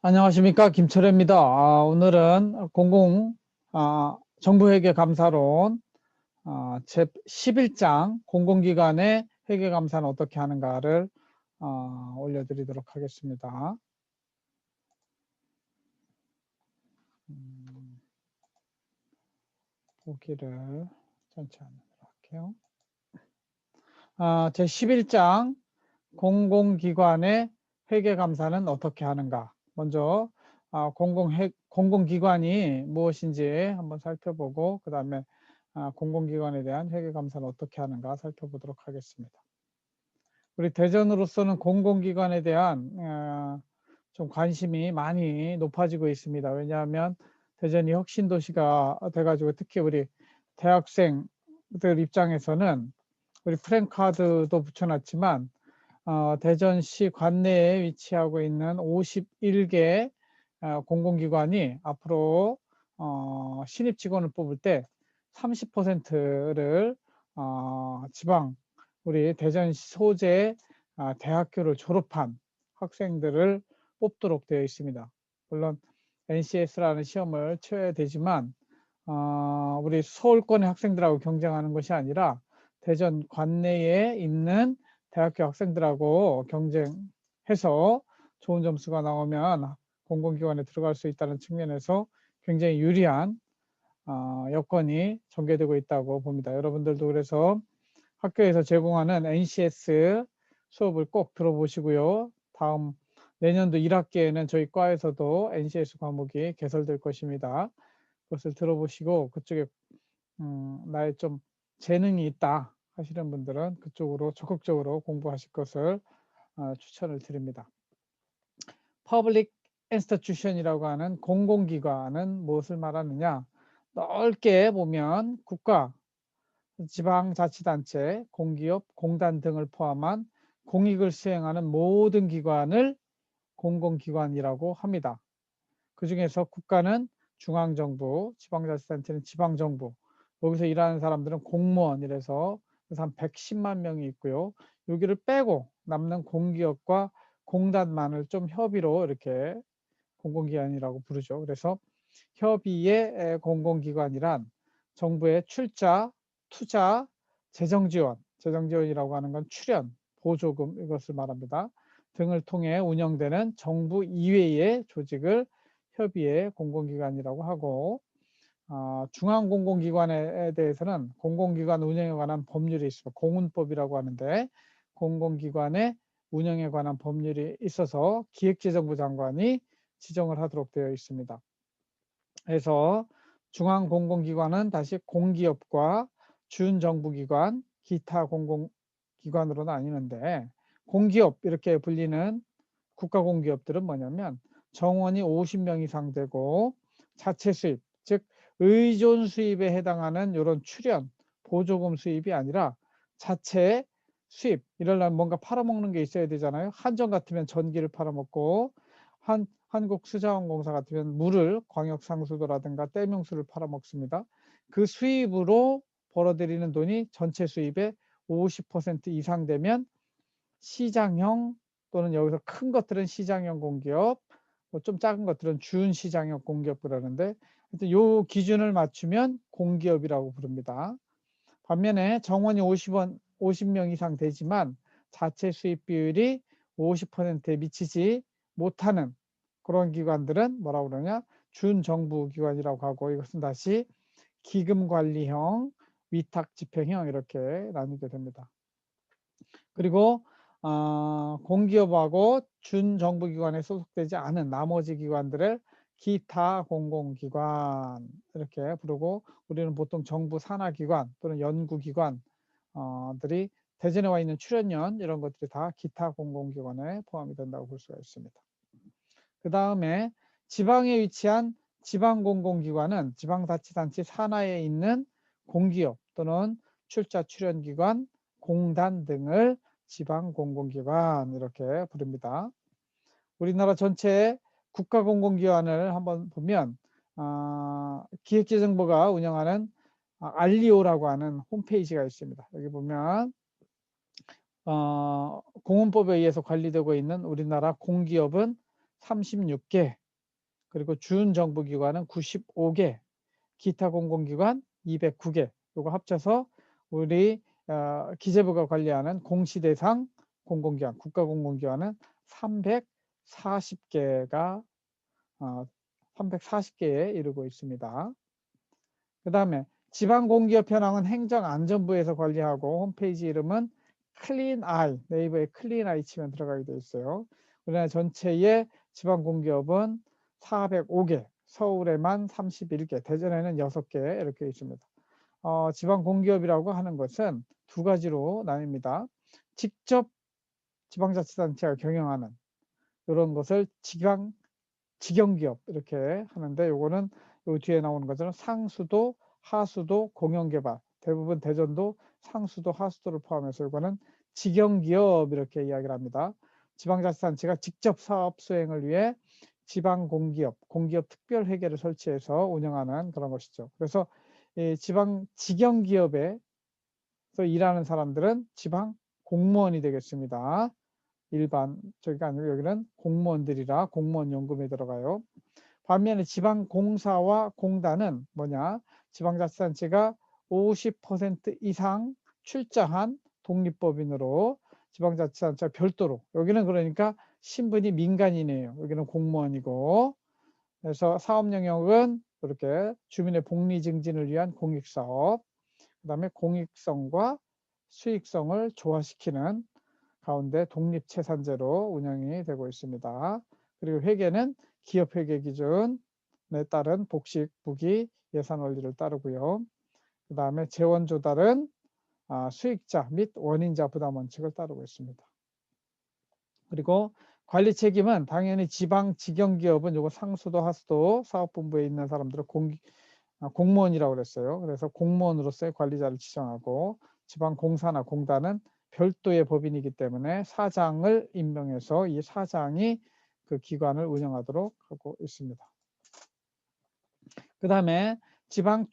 안녕하십니까, 김철회입니다. 오늘은 정부회계감사론 제 11장 공공기관의 회계감사는 어떻게 하는가를 올려드리도록 하겠습니다. 보기를 전체 화면으로 할게요. 제 11장 공공기관의 회계감사는 어떻게 하는가. 먼저 공공기관이 무엇인지 한번 살펴보고 그 다음에 공공기관에 대한 회계감사는 어떻게 하는가 살펴보도록 하겠습니다. 우리 대전으로서는 공공기관에 대한 좀 관심이 많이 높아지고 있습니다. 왜냐하면 대전이 혁신도시가 돼가지고 특히 우리 대학생들 입장에서는 우리 프랜카드도 붙여놨지만 대전시 관내에 위치하고 있는 51개 공공기관이 앞으로 신입 직원을 뽑을 때 30%를 지방 우리 대전시 소재 대학교를 졸업한 학생들을 뽑도록 되어 있습니다. 물론 NCS라는 시험을 쳐야 되지만 우리 서울권의 학생들하고 경쟁하는 것이 아니라 대전 관내에 있는 대학교 학생들하고 경쟁해서 좋은 점수가 나오면 공공기관에 들어갈 수 있다는 측면에서 굉장히 유리한 여건이 전개되고 있다고 봅니다. 여러분들도 그래서 학교에서 제공하는 NCS 수업을 꼭 들어보시고요. 다음 내년도 1학기에는 저희 과에서도 NCS 과목이 개설될 것입니다. 그것을 들어보시고 그쪽에 나의 좀 재능이 있다 하시는 분들은 그쪽으로 적극적으로 공부하실 것을 추천을 드립니다. Public Institution이라고 하는 공공기관은 무엇을 말하느냐? 넓게 보면 국가, 지방자치단체, 공기업, 공단 등을 포함한 공익을 수행하는 모든 기관을 공공기관이라고 합니다. 그 중에서 국가는 중앙정부, 지방자치단체는 지방정부, 여기서 일하는 사람들은 공무원이라서 한 110만 명이 있고요. 여기를 빼고 남는 공기업과 공단만을 좀 협의로 이렇게 공공기관이라고 부르죠. 그래서 협의의 공공기관이란 정부의 출자, 투자, 재정지원, 재정지원이라고 하는 건 출연, 보조금 이것을 말합니다. 등을 통해 운영되는 정부 이외의 조직을 협의회 공공기관이라고 하고 중앙공공기관에 대해서는 공공기관 운영에 관한 법률이 있습니다. 공운법이라고 하는데 공공기관의 운영에 관한 법률이 있어서 기획재정부 장관이 지정을 하도록 되어 있습니다. 그래서 중앙공공기관은 다시 공기업과 준정부기관, 기타 공공기관으로 나뉘는데 공기업 이렇게 불리는 국가공기업들은 뭐냐면 정원이 50명 이상 되고 자체 수입, 즉 의존 수입에 해당하는 이런 출연, 보조금 수입이 아니라 자체 수입, 이러려면 뭔가 팔아먹는 게 있어야 되잖아요. 한전 같으면 전기를 팔아먹고 한국수자원공사 같으면 물을 광역상수도라든가 떼명수를 팔아먹습니다. 그 수입으로 벌어들이는 돈이 전체 수입의 50% 이상 되면 시장형 또는 여기서 큰 것들은 시장형 공기업, 좀 작은 것들은 준시장형 공기업 그러는데 이 기준을 맞추면 공기업이라고 부릅니다. 반면에 정원이 50명 이상 되지만 자체 수입 비율이 50%에 미치지 못하는 그런 기관들은 뭐라고 그러냐? 준정부 기관이라고 하고 이것은 다시 기금관리형, 위탁집행형 이렇게 나뉘게 됩니다. 그리고 공기업하고 준정부기관에 소속되지 않은 나머지 기관들을 기타 공공기관 이렇게 부르고 우리는 보통 정부 산하기관 또는 연구기관들이 대전에 와 있는 출연연 이런 것들이 다 기타 공공기관에 포함이 된다고 볼 수가 있습니다. 그 다음에 지방에 위치한 지방공공기관은 지방자치단체 산하에 있는 공기업 또는 출자 출연기관, 공단 등을 지방공공기관 이렇게 부릅니다. 우리나라 전체 국가공공기관을 한번 보면 기획재정부가 운영하는 알리오라고 하는 홈페이지가 있습니다. 여기 보면 공원법에 의해서 관리되고 있는 우리나라 공기업은 36개, 그리고 준정부기관은 95개, 기타 공공기관 209개, 요거 합쳐서 우리 기재부가 관리하는 공시대상 공공기관, 국가공공기관은 340개가 340개에 이르고 있습니다. 그 다음에 지방공기업 현황은 행정안전부에서 관리하고 홈페이지 이름은 클린아이, 네이버에 클린아이 치면 들어가게 되어 있어요. 우리나라 전체의 지방공기업은 405개, 서울에만 31개, 대전에는 6개 이렇게 있습니다. 지방공기업이라고 하는 것은 두 가지로 나뉩니다. 직접 지방자치단체가 경영하는 이런 것을 직영기업 이렇게 하는데, 요거는 요 뒤에 나오는 것처럼 상수도, 하수도, 공영개발, 대부분 대전도 상수도, 하수도를 포함해서 이거는 직영기업 이렇게 이야기를 합니다. 지방자치단체가 직접 사업 수행을 위해 지방공기업, 공기업 특별회계를 설치해서 운영하는 그런 것이죠. 그래서 이 직영기업에서 일하는 사람들은 지방 공무원이 되겠습니다. 일반 저기가 아니고 여기는 공무원들이라 공무원 연금에 들어가요. 반면에 지방공사와 공단은 뭐냐? 지방자치단체가 50% 이상 출자한 독립법인으로 지방자치단체가 별도로, 여기는 그러니까 신분이 민간인이에요. 여기는 공무원이고, 그래서 사업 영역은 이렇게 주민의 복리 증진을 위한 공익사업, 그 다음에 공익성과 수익성을 조화시키는 가운데 독립체산제로 운영이 되고 있습니다. 그리고 회계는 기업회계 기준에 따른 복식, 부기, 예산 원리를 따르고요. 그 다음에 재원 조달은 수익자 및 원인자 부담 원칙을 따르고 있습니다. 그리고 관리 책임은 당연히 지방 직영기업은 요거 상수도, 하수도 사업본부에 있는 사람들은 공무원이라고 그랬어요. 그래서 공무원으로서의 관리자를 지정하고, 지방공사나 공단은 별도의 법인이기 때문에 사장을 임명해서 이 사장이 그 기관을 운영하도록 하고 있습니다. 그 다음에 지방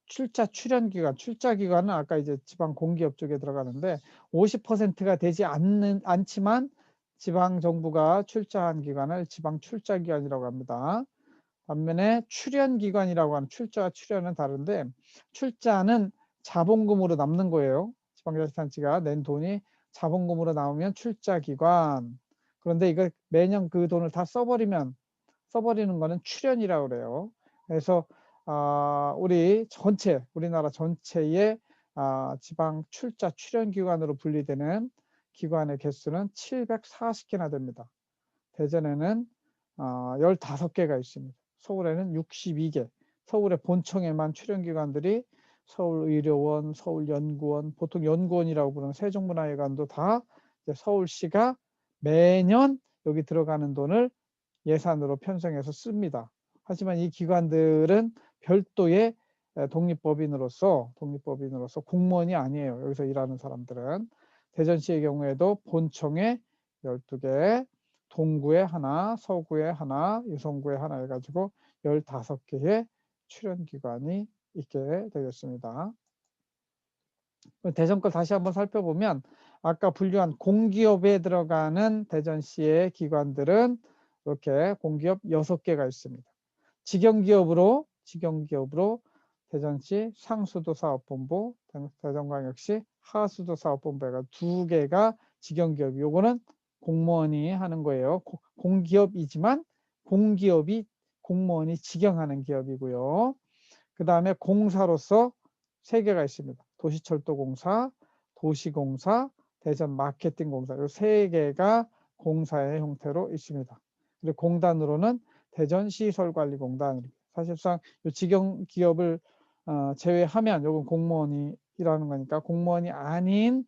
출자 출연기관, 출자기관은 아까 이제 지방공기업 쪽에 들어가는데 50%가 되지 않지만 지방정부가 출자한 기관을 지방출자기관이라고 합니다. 반면에 출연기관이라고 하는, 출자와 출연은 다른데, 출자는 자본금으로 남는 거예요. 지방자치단체가 낸 돈이 자본금으로 나오면 출자기관. 그런데 이거 매년 그 돈을 다 써버리는 거는 출연이라고 그래요. 그래서 우리나라 전체의 지방 출자 출연기관으로 분리되는 기관의 개수는 740개나 됩니다. 대전에는 15개가 있습니다. 서울에는 62개, 서울의 본청에만 출연기관들이 서울의료원, 서울연구원, 보통 연구원이라고 부르는 세종문화회관도 다 이제 서울시가 매년 여기 들어가는 돈을 예산으로 편성해서 씁니다. 하지만 이 기관들은 별도의 독립법인으로서 공무원이 아니에요. 여기서 일하는 사람들은. 대전시의 경우에도 본청에 12개, 동구에 하나, 서구에 하나, 유성구에 하나 해가지고 15개의 출연기관이 있게 되겠습니다. 대전 걸 다시 한번 살펴보면 아까 분류한 공기업에 들어가는 대전시의 기관들은 이렇게 공기업 6개가 있습니다. 직영기업으로 대전시 상수도 사업본부, 대전광역시 하수도 사업본부가 2개가 직영기업. 요거는 공무원이 하는 거예요. 공기업이지만 공무원이 직영하는 기업이고요. 그 다음에 공사로서 3개가 있습니다. 도시철도공사, 도시공사, 대전마케팅공사, 이 3개가 공사의 형태로 있습니다. 그리고 공단으로는 대전시설관리공단. 사실상 이 직영기업을 제외하면 이건 공무원이 일하는 거니까, 공무원이 아닌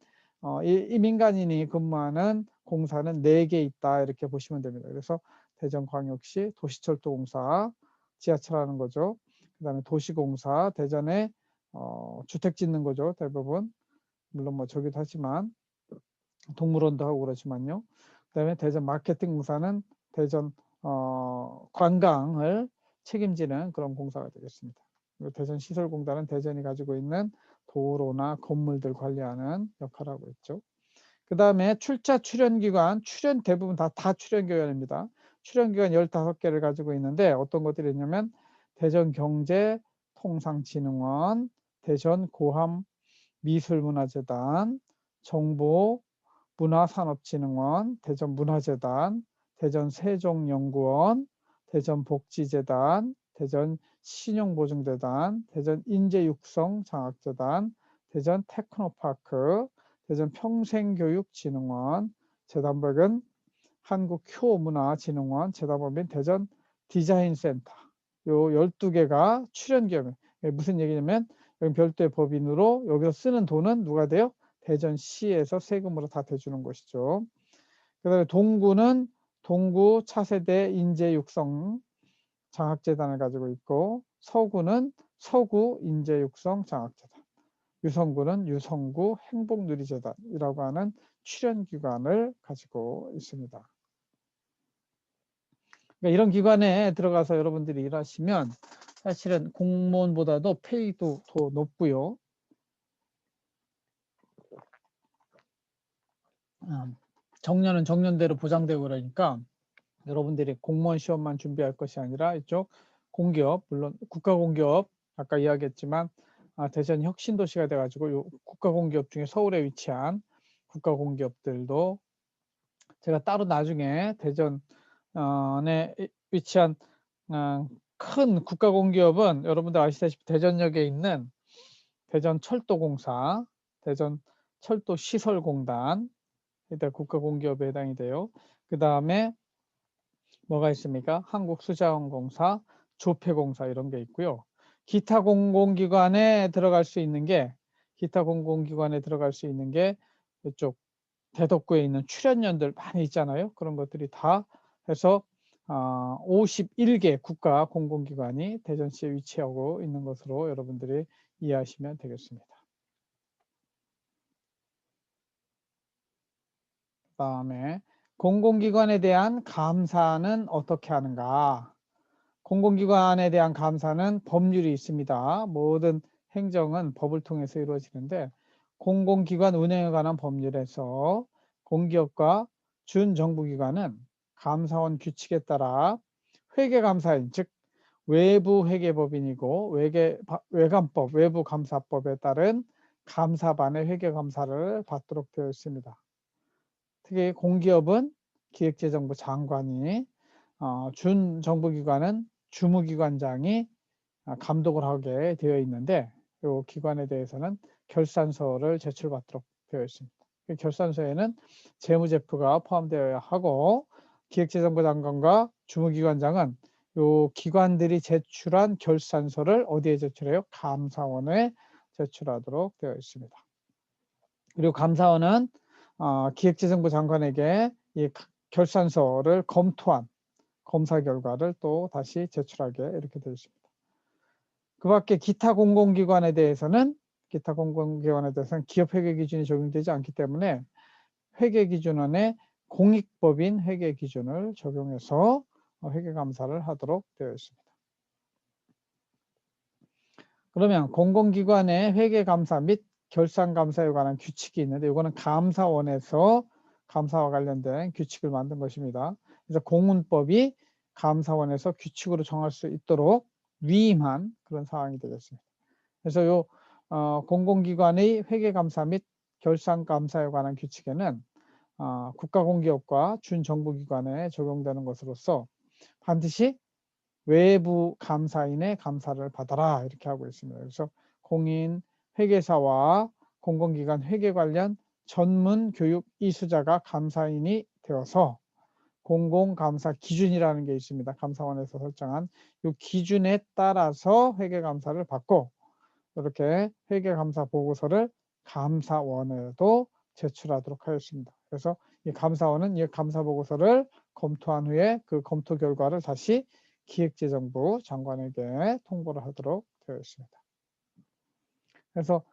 이 민간인이 근무하는 공사는 4개 있다 이렇게 보시면 됩니다. 그래서 대전광역시 도시철도공사, 지하철 하는 거죠. 그 다음에 도시공사, 대전에 주택 짓는 거죠. 대부분. 물론 뭐 저기도 하지만 동물원도 하고 그렇지만요. 그 다음에 대전 마케팅공사는 대전 관광을 책임지는 그런 공사가 되겠습니다. 그리고 대전 시설공단은 대전이 가지고 있는 도로나 건물들 관리하는 역할을 하고 있죠. 그 다음에 출자 출연기관, 대부분 다 출연기관입니다. 출연기관 15개를 가지고 있는데 어떤 것들이 있냐면 대전경제통상진흥원, 대전고함미술문화재단, 정보문화산업진흥원, 대전문화재단, 대전세종연구원, 대전복지재단, 대전신용보증재단, 대전인재육성장학재단, 대전테크노파크, 대전평생교육진흥원, 재단법인 한국효문화진흥원, 재단법인 대전디자인센터. 요 12개가 출연기업이에요. 무슨 얘기냐면 여기 별도의 법인으로 여기서 쓰는 돈은 누가 돼요? 대전시에서 세금으로 다 대주는 것이죠. 그 다음에 동구는 동구 차세대 인재육성 장학재단을 가지고 있고, 서구는 서구 인재육성 장학재단, 유성구는 유성구 행복누리재단이라고 하는 출연기관을 가지고 있습니다. 그러니까 이런 기관에 들어가서 여러분들이 일하시면 사실은 공무원보다도 페이도 더 높고요. 정년은 정년대로 보장되고 그러니까 여러분들이 공무원 시험만 준비할 것이 아니라 이쪽 공기업, 물론 국가공기업 아까 이야기했지만 대전 혁신도시가 돼가지고 요 국가공기업 중에 서울에 위치한 국가공기업들도 제가 따로 나중에 대전에 위치한 큰 국가공기업은 여러분들 아시다시피 대전역에 있는 대전철도공사, 대전철도시설공단, 일단 국가공기업에 해당이 돼요. 그 다음에 뭐가 있습니까? 한국수자원공사, 조폐공사 이런 게 있고요. 기타 공공기관에 들어갈 수 있는 게 이쪽 대덕구에 있는 출연연들 많이 있잖아요. 그런 것들이 다 해서 51개 국가 공공기관이 대전시에 위치하고 있는 것으로 여러분들이 이해하시면 되겠습니다. 그 다음에 공공기관에 대한 감사는 어떻게 하는가? 공공기관에 대한 감사는 법률이 있습니다. 모든 행정은 법을 통해서 이루어지는데 공공기관 운영에 관한 법률에서 공기업과 준정부기관은 감사원 규칙에 따라 회계감사인, 즉 외부회계법인이고 외감법, 외부감사법에 따른 감사반의 회계감사를 받도록 되어 있습니다. 특히 공기업은 기획재정부 장관이, 준정부기관은 주무기관장이 감독을 하게 되어 있는데 이 기관에 대해서는 결산서를 제출받도록 되어 있습니다. 결산서에는 재무제표가 포함되어야 하고 기획재정부 장관과 주무기관장은 이 기관들이 제출한 결산서를 어디에 제출해요? 감사원에 제출하도록 되어 있습니다. 그리고 감사원은 기획재정부 장관에게 이 결산서를 검토한 검사 결과를 또 다시 제출하게 이렇게 되어 있습니다. 그 밖에 기타 공공기관에 대해서는 기업 회계 기준이 적용되지 않기 때문에 회계 기준원의 공익법인 회계 기준을 적용해서 회계 감사를 하도록 되어 있습니다. 그러면 공공기관의 회계 감사 및 결산 감사에 관한 규칙이 있는데 이거는 감사원에서 감사와 관련된 규칙을 만든 것입니다. 그래서 공문법이 감사원에서 규칙으로 정할 수 있도록 위임한 그런 상황이 되겠습니다. 그래서 요 공공기관의 회계감사 및 결산감사에 관한 규칙에는 국가공기업과 준정부기관에 적용되는 것으로서 반드시 외부 감사인의 감사를 받아라 이렇게 하고 있습니다. 그래서 공인 회계사와 공공기관 회계 관련 전문 교육 이수자가 감사인이 되어서 공공감사 기준이라는 게 있습니다. 감사원에서 설정한 이 기준에 따라서 회계감사를 받고 이렇게 회계감사 보고서를 감사원에도 제출하도록 하였습니다. 그래서 이 감사원은 이 감사 보고서를 검토한 후에 그 검토 결과를 다시 기획재정부 장관에게 통보를 하도록 되어 있습니다. 그래서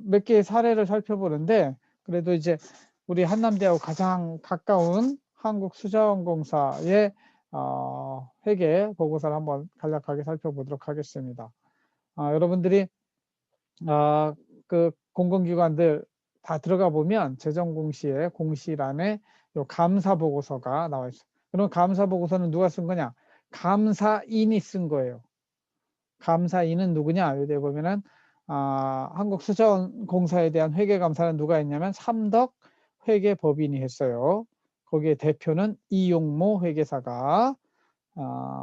몇 개의 사례를 살펴보는데 그래도 이제 우리 한남대하고 가장 가까운 한국수자원공사의 회계 보고서를 한번 간략하게 살펴보도록 하겠습니다. 여러분들이 그 공공기관들 다 들어가 보면 재정공시의 공시란에 요 감사 보고서가 나와 있어요. 그럼 감사 보고서는 누가 쓴 거냐? 감사인이 쓴 거예요. 감사인은 누구냐? 여기 보면은 한국수자원공사에 대한 회계감사는 누가 했냐면 삼덕 회계법인이 했어요. 거기에 대표는 이용모 회계사가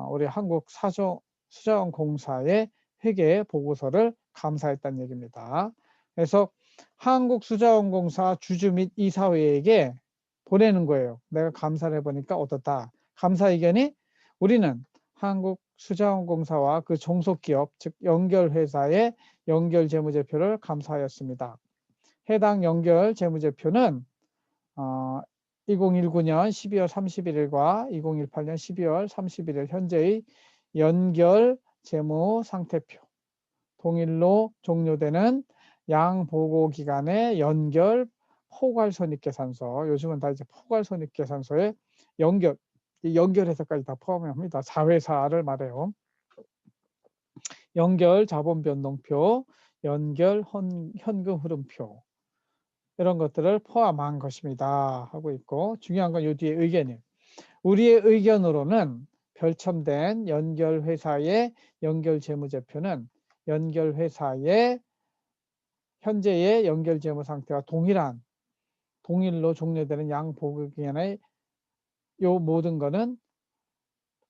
우리 한국수자원공사의 회계 보고서를 감사했다는 얘기입니다. 그래서 한국수자원공사 주주 및 이사회에게 보내는 거예요. 내가 감사를 해보니까 어떻다. 감사 의견이 우리는 한국수자원공사와 그 종속기업 즉 연결회사의 연결재무제표를 감사하였습니다. 해당 연결재무제표는 2019년 12월 31일과 2018년 12월 31일 현재의 연결 재무 상태표, 동일로 종료되는 양보고기간의 연결 포괄손익계산서, 요즘은 다 이제 포괄손익계산서에 연결해서까지 다 포함합니다. 자회사를 말해요. 연결 자본변동표, 연결 현금 흐름표, 이런 것들을 포함한 것입니다 하고 있고, 중요한 건 이 뒤에 의견이에요. 우리의 의견으로는 별첨된 연결회사의 연결재무제표는 연결회사의 현재의 연결재무 상태와 동일로 종료되는 양보기간의 요 모든 것은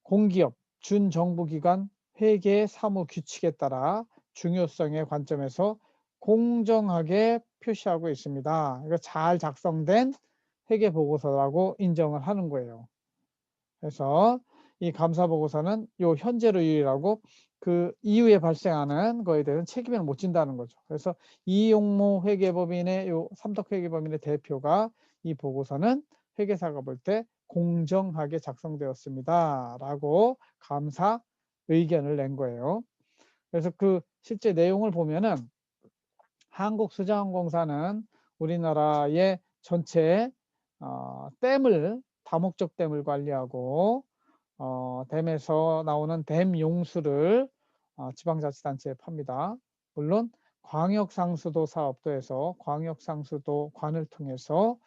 공기업, 준정부기관 회계 사무 규칙에 따라 중요성의 관점에서 공정하게 표시하고 있습니다. 이거 잘 작성된 회계보고서라고 인정을 하는 거예요. 그래서 이 감사보고서는 요 현재로 유일하고 그 이후에 발생하는 거에 대해서는 책임을 못 진다는 거죠. 그래서 이용모 회계법인의 요 삼덕회계법인의 대표가 이 보고서는 회계사가 볼 때 공정하게 작성되었습니다 라고 감사 의견을 낸 거예요. 그래서 그 실제 내용을 보면은 한국수자원공사는 우리나라의 전체 다목적 댐을 관리하고 댐에서 나오는 댐 용수를 지방자치단체에 팝니다. 물론 광역상수도 사업도에서 광역상수도 관을 통해서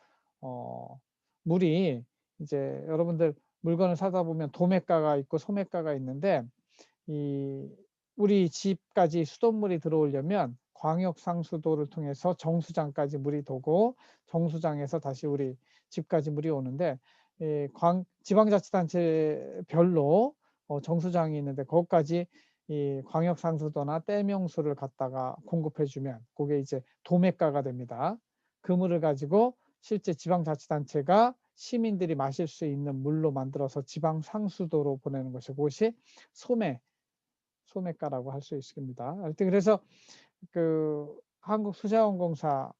물이 이제 여러분들 물건을 사다 보면 도매가가 있고 소매가가 있는데 우리 집까지 수돗물이 들어오려면 광역상수도를 통해서 정수장까지 물이 도고 정수장에서 다시 우리 집까지 물이 오는데 지방자치단체별로 정수장이 있는데 거기까지 이 광역상수도나 댐용수를 갖다가 공급해주면 그게 이제 도매가가 됩니다. 그 물을 가지고 실제 지방자치단체가 시민들이 마실 수 있는 물로 만들어서 지방상수도로 보내는 것이 그것이 소매가라고 할 수 있습니다. 하여튼 그래서 그 한국수자원공사가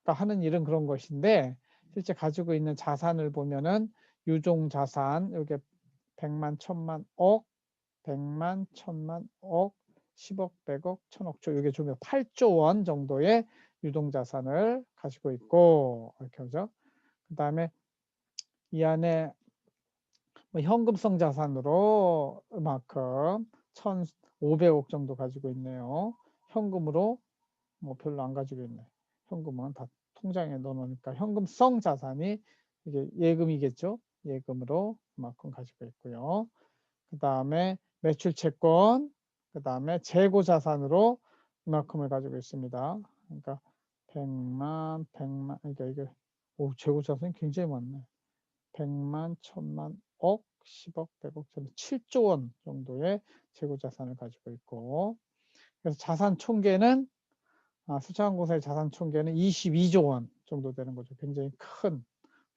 하는 일은 그런 것인데 실제 가지고 있는 자산을 보면은 유종자산 여기 100만, 1000만, 억, 100만, 1000만, 억, 10억, 100억, 1000억조 이게 좀 8조 원 정도의 유동자산을 가지고 있고 이렇게 하죠. 그 다음에 이 안에 뭐 현금성 자산으로 이만큼 1,500억 정도 가지고 있네요. 현금으로 뭐 별로 안 가지고 있네. 현금은 다 통장에 넣어놓으니까 현금성 자산이 이게 예금이겠죠. 예금으로 그만큼 가지고 있고요. 그 다음에 매출 채권, 그 다음에 재고 자산으로 이만큼을 가지고 있습니다. 그러니까 100만, 그러니까 이게 재고 자산이 굉장히 많네. 100만, 1000만, 억, 10억, 100억, 7조 원 정도의 재고 자산을 가지고 있고, 그래서 자산 총계는 수자원공사의 자산 총계는 22조 원 정도 되는 거죠. 굉장히 큰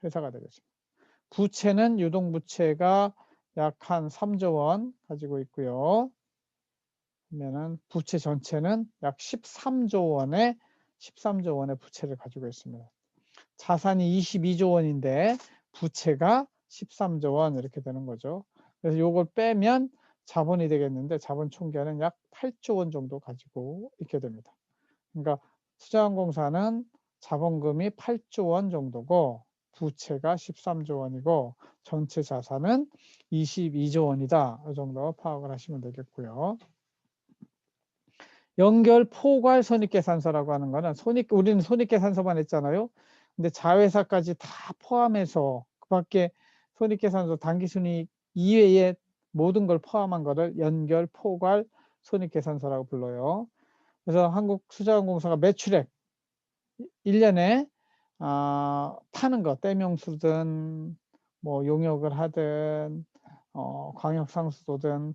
회사가 되겠습니다. 부채는 유동부채가 약 한 3조 원 가지고 있고요. 그러면은 부채 전체는 약 13조 원의 부채를 가지고 있습니다. 자산이 22조 원인데 부채가 13조 원 이렇게 되는 거죠. 그래서 이걸 빼면 자본이 되겠는데 자본 총계는 약 8조 원 정도 가지고 있게 됩니다. 그러니까 수자원공사는 자본금이 8조 원 정도고 부채가 13조 원이고 전체 자산은 22조 원이다. 이 정도 파악을 하시면 되겠고요. 연결 포괄 손익계산서라고 하는 거는 우리는 손익계산서만 했잖아요. 근데 자회사까지 다 포함해서 그 밖에 손익계산서 당기순이익 이외에 모든 걸 포함한 거를 연결 포괄 손익계산서라고 불러요. 그래서 한국수자원공사가 매출액 1년에 파는 거, 떼명수든 뭐 용역을 하든 광역상수도든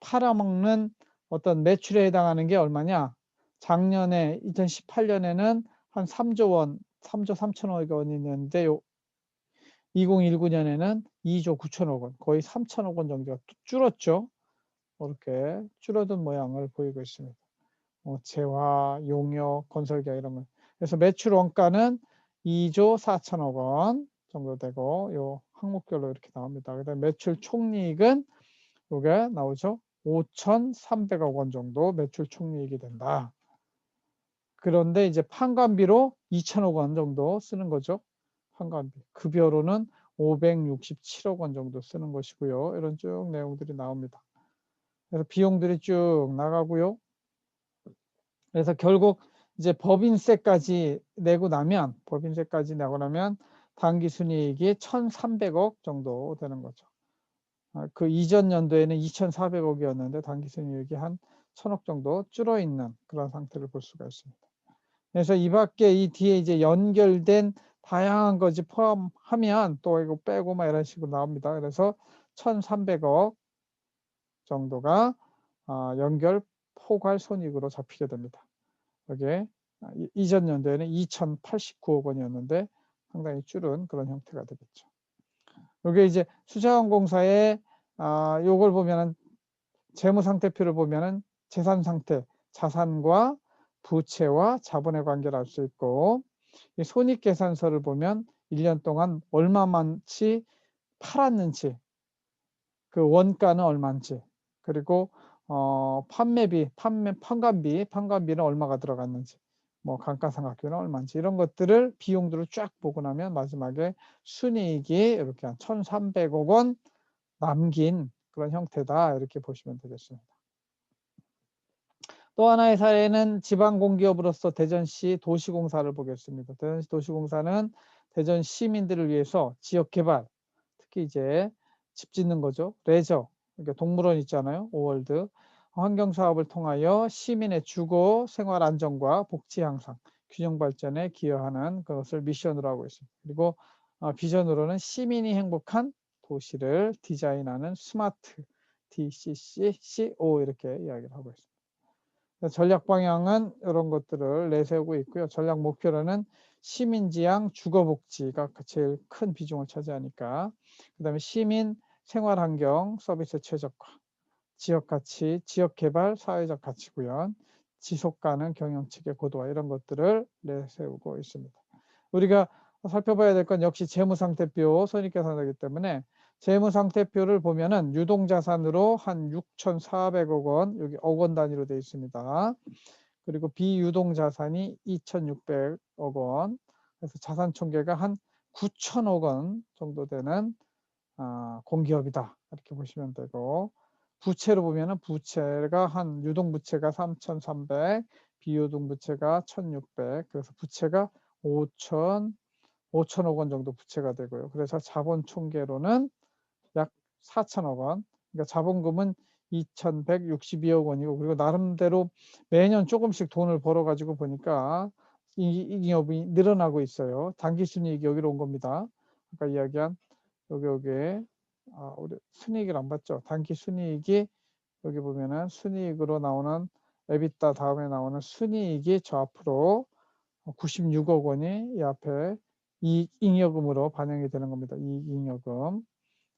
팔아먹는 어떤 매출에 해당하는 게 얼마냐? 작년에 2018년에는 한 3조 원, 3조 3천억 원이었는데 2019년에는 2조 9천억 원, 거의 3천억 원 정도가 줄었죠. 이렇게 줄어든 모양을 보이고 있습니다. 재화, 용역, 건설계약 이런 거. 그래서 매출 원가는 2조 4천억 원 정도 되고 요 항목별로 이렇게 나옵니다. 그다음에 매출 총이익은 요게 나오죠. 5,300억 원 정도 매출 총이익이 된다. 그런데 이제 판관비로 2천억 원 정도 쓰는 거죠. 판관비. 급여로는 567억 원 정도 쓰는 것이고요. 이런 쭉 내용들이 나옵니다. 그래서 비용들이 쭉 나가고요. 그래서 결국 이제 법인세까지 내고 나면 당기순이익이 1,300억 정도 되는 거죠. 그 이전 연도에는 2,400억이었는데 당기순이익이 한 1,000억 정도 줄어 있는 그런 상태를 볼 수가 있습니다. 그래서 이 밖에 이 뒤에 이제 연결된 다양한 것이 포함하면 또 이거 빼고 막 이런 식으로 나옵니다. 그래서 1,300억 정도가 연결 포괄 손익으로 잡히게 됩니다. 여기에 이전 연도에는 2,089억 원이었는데 상당히 줄은 그런 형태가 되겠죠. 여기 이제 수자원공사의 요걸 보면은 재무상태표를 보면은 재산 상태, 자산과 부채와 자본의 관계를 알 수 있고, 이 손익계산서를 보면 1년 동안 얼마만치 팔았는지, 그 원가는 얼마인지, 그리고 판관비는 얼마가 들어갔는지, 뭐 감가상각비는 얼마인지 이런 것들을 비용들을 쫙 보고 나면 마지막에 순이익이 이렇게 한 1,300억 원 남긴 그런 형태다 이렇게 보시면 되겠습니다. 또 하나의 사례는 지방공기업으로서 대전시 도시공사를 보겠습니다. 대전시 도시공사는 대전 시민들을 위해서 지역개발, 특히 이제 집 짓는 거죠. 레저, 그러니까 동물원 있잖아요. 오월드. 환경사업을 통하여 시민의 주거 생활 안정과 복지 향상, 균형 발전에 기여하는 그것을 미션으로 하고 있습니다. 그리고 비전으로는 시민이 행복한 도시를 디자인하는 스마트 DCCCO 이렇게 이야기를 하고 있습니다. 전략 방향은 이런 것들을 내세우고 있고요. 전략 목표로는 시민지향 주거복지가 제일 큰 비중을 차지하니까, 그 다음에 시민 생활환경 서비스 최적화, 지역가치, 지역개발, 사회적 가치 구현, 지속가능 경영체계 고도화 이런 것들을 내세우고 있습니다. 우리가 살펴봐야 될 건 역시 재무상태표 손익계산서이기 때문에 재무상태표를 보면은 유동자산으로 한 6,400억 원, 여기 억 원 단위로 되어 있습니다. 그리고 비유동자산이 2,600억 원, 그래서 자산 총계가 한 9천억 원 정도 되는 공기업이다 이렇게 보시면 되고, 부채로 보면은 부채가 한 유동부채가 3,300, 비유동부채가 1,600, 그래서 부채가 5천억 원 정도 부채가 되고요. 그래서 자본 총계로는 약 4천억 원, 그러니까 자본금은 2,162억 원이고, 그리고 나름대로 매년 조금씩 돈을 벌어가지고 보니까 이 기업이 늘어나고 있어요. 당기순이익이 여기로 온 겁니다. 아까 이야기한 여기에 우리 순이익을 안 봤죠. 당기순이익이 여기 보면은 순이익으로 나오는 에비타 다음에 나오는 순이익이 저 앞으로 96억 원이 이 앞에 이익잉여금으로 반영이 되는 겁니다. 이익잉여금.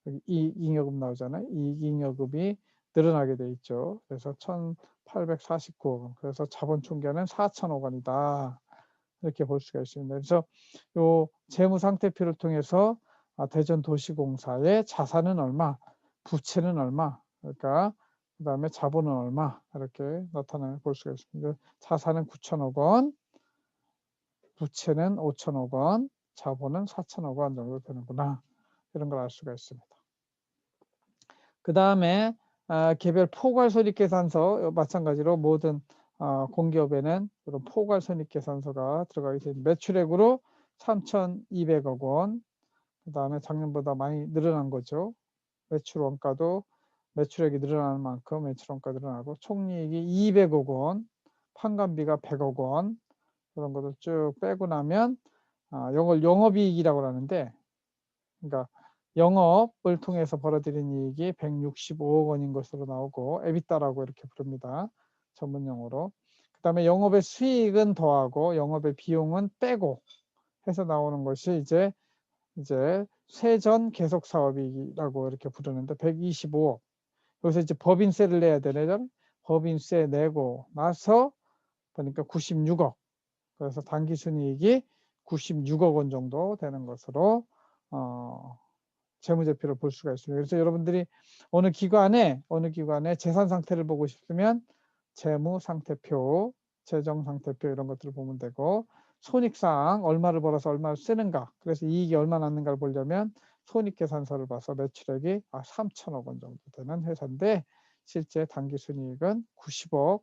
여기 이익잉여금 나오잖아요. 이익잉여금이 늘어나게 돼 있죠. 그래서 1,849억 원. 그래서 자본 총계는 4천억 원이다. 이렇게 볼 수가 있습니다. 그래서 요 재무상태표를 통해서 대전도시공사의 자산은 얼마, 부채는 얼마, 그러니까 그 다음에 자본은 얼마 이렇게 나타내 볼 수가 있습니다. 자산은 9천억 원, 부채는 5천억 원, 자본은 4천억 원 정도 되는구나. 이런 걸 알 수가 있습니다. 그 다음에 개별 포괄손익계산서 마찬가지로 모든 공기업에는 이런 포괄손익계산서가 들어가게 됩니다. 매출액으로 3,200억 원, 그다음에 작년보다 많이 늘어난 거죠. 매출 원가도 매출액이 늘어나는 만큼 매출 원가 늘어나고 총이익이 200억 원, 판관비가 100억 원 그런 것들 쭉 빼고 나면 이걸 영업이익이라고 하는데 그러니까 영업을 통해서 벌어들인 이익이 165억 원인 것으로 나오고 에비타라고 이렇게 부릅니다. 전문 용어로. 그다음에 영업의 수익은 더하고 영업의 비용은 빼고 해서 나오는 것이 이제 세전 계속 사업이라고 이렇게 부르는데 125억. 여기서 이제 법인세를 내야 되잖아요. 법인세 내고 나서 보니까 96억. 그래서 당기순이익이 96억 원 정도 되는 것으로 재무제표를 볼 수가 있습니다. 그래서 여러분들이 어느 기관의 재산 상태를 보고 싶으면 재무상태표, 재정상태표 이런 것들을 보면 되고 손익사항 얼마를 벌어서 얼마를 쓰는가 그래서 이익이 얼마 났는가를 보려면 손익계산서를 봐서 매출액이 3천억 원 정도 되는 회사인데 실제 당기순이익은 90억,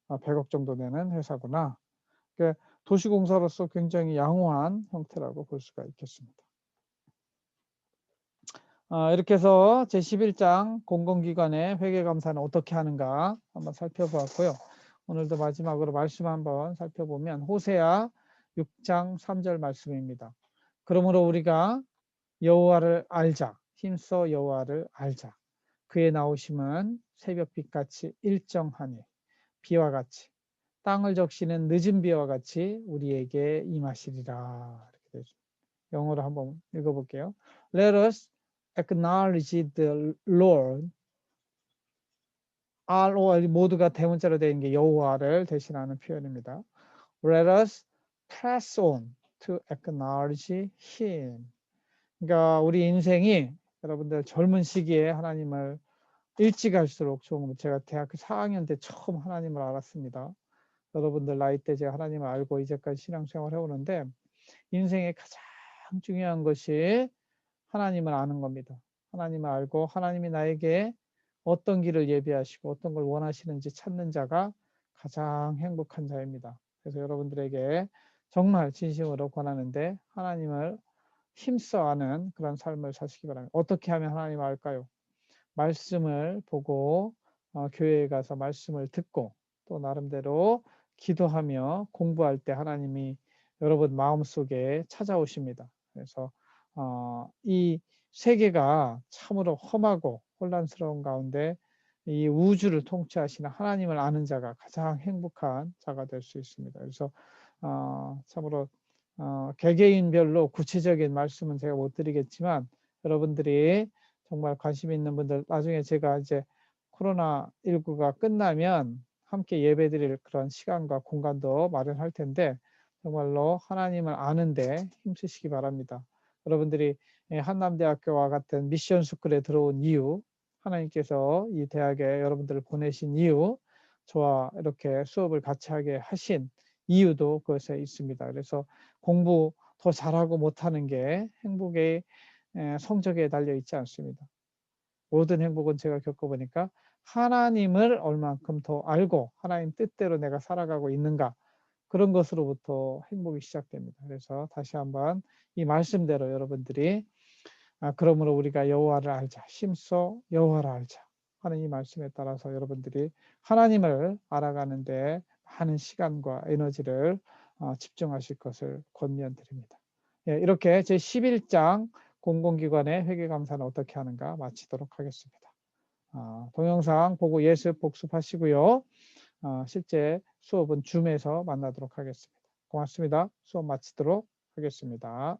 100억 정도 되는 회사구나. 그러니까 도시공사로서 굉장히 양호한 형태라고 볼 수가 있겠습니다. 이렇게 해서 제11장 공공기관의 회계감사는 어떻게 하는가 한번 살펴보았고요. 오늘도 마지막으로 말씀 한번 살펴보면 호세아 6장 3절 말씀입니다. 그러므로 우리가 여호와를 알자. 힘써 여호와를 알자. 그의 나오심은 새벽빛같이 일정하니 비와 같이 땅을 적시는 늦은 비와 같이 우리에게 임하시리라. 이렇게 되죠. 영어로 한번 읽어볼게요. Let us acknowledge the Lord. ROR 모두가 대문자로 되어 있는 게 여호와를 대신하는 표현입니다. Let us press on to acknowledge Him. 그러니까 우리 인생이 여러분들 젊은 시기에 하나님을 일찍 할수록 좋은 겁니다. 제가 대학교 4학년 때 처음 하나님을 알았습니다. 여러분들 나이 때 제가 하나님을 알고 이제까지 신앙생활을 해오는데 인생의 가장 중요한 것이 하나님을 아는 겁니다. 하나님을 알고 하나님이 나에게 어떤 길을 예비하시고 어떤 걸 원하시는지 찾는 자가 가장 행복한 자입니다. 그래서 여러분들에게 정말 진심으로 권하는데 하나님을 힘써 아는 그런 삶을 사시기 바랍니다. 어떻게 하면 하나님을 알까요? 말씀을 보고 교회에 가서 말씀을 듣고 또 나름대로 기도하며 공부할 때 하나님이 여러분 마음속에 찾아오십니다. 그래서 이 세계가 참으로 험하고 혼란스러운 가운데 이 우주를 통치하시는 하나님을 아는 자가 가장 행복한 자가 될 수 있습니다. 그래서 참으로 개개인별로 구체적인 말씀은 제가 못 드리겠지만 여러분들이 정말 관심 있는 분들 나중에 제가 이제 코로나19가 끝나면 함께 예배드릴 그런 시간과 공간도 마련할 텐데 정말로 하나님을 아는데 힘쓰시기 바랍니다. 여러분들이 한남대학교와 같은 미션 스쿨에 들어온 이유, 하나님께서 이 대학에 여러분들을 보내신 이유, 저와 이렇게 수업을 같이 하게 하신 이유도 그것에 있습니다. 그래서 공부 더 잘하고 못하는 게 행복의 성적에 달려 있지 않습니다. 모든 행복은 제가 겪어보니까 하나님을 얼만큼 더 알고 하나님 뜻대로 내가 살아가고 있는가 그런 것으로부터 행복이 시작됩니다. 그래서 다시 한번 이 말씀대로 여러분들이 그러므로 우리가 여호와를 알자. 힘써 여호와를 알자. 하는 이 말씀에 따라서 여러분들이 하나님을 알아가는데 많은 시간과 에너지를 집중하실 것을 권면드립니다. 예, 이렇게 제11장 공공기관의 회계감사는 어떻게 하는가 마치도록 하겠습니다. 동영상 보고 예습 복습하시고요. 실제 수업은 줌에서 만나도록 하겠습니다. 고맙습니다. 수업 마치도록 하겠습니다.